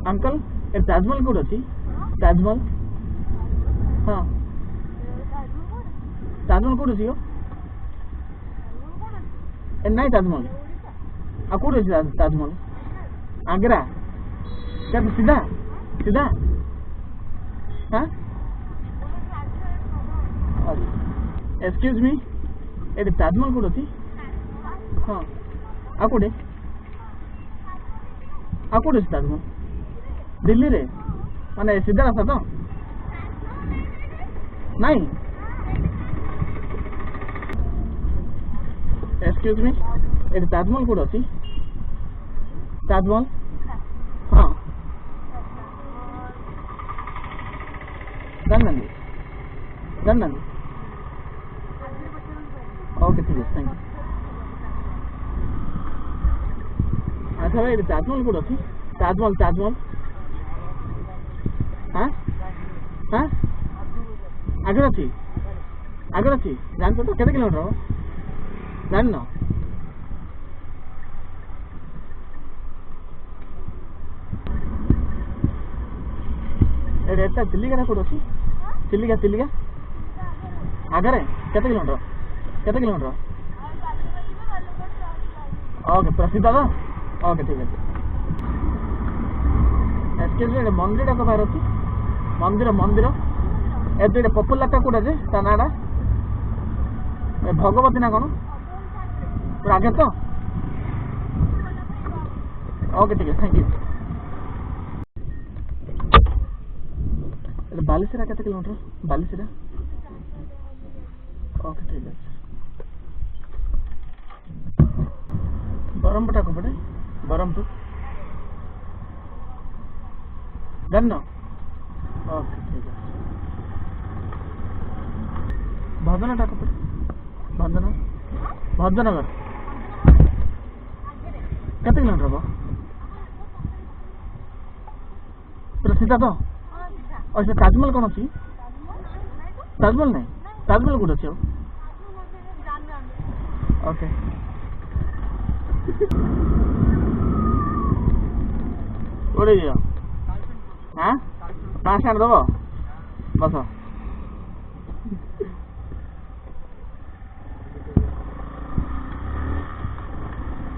uncle ए Taj Mahal code अछि ताजमहल हां Taj Mahal code अछि ए नहीं ताजमहल आ कोड अछि ताजमहल आगरा क्या सीधा सीधा हाँ एक्सक्यूज मी ए ताजमहल कोड अछि हाँ आ कोड अछि ताजमहल दिल्ली रे माने सीधा रास्ता तो नहीं एक्सक्यूज मी ए ताजमहल कोड अछि ताजमहल हाँ जानना ओके ठीक है थैंक यू अच्छा भाई ताजमहल कोड अछि ताजमहल हाँ हाँ आगे अच्छी जानते तो केते किलोमीटर हो जान न एटा चिल्लिका कोड अछि चिल्लिका आगे केते किलोमीटर ओके प्रसिद्ध तो ओके ठीक है एक्सक्यूज मी मंदिर तो बाहर अच्छी मंदिर एबे पपुलर टा कोडा जे ता नाडा भगवती ना कौन आगे तो ओके ठीक है थैंक यू बालीसरा केते किलोमीटर बालीसरा ओके ठीक है बरमपुर को पड़े बरमपुर डन ओके ठीक है भजन टाक भजनगर केते किलोमीटर हो पूरा सीधा तो और ताजमहल कौन अच्छी ताजमहल नहीं ताजमहल कौन अच्छे ओके उड़े जाओ हाँ 5 दब बस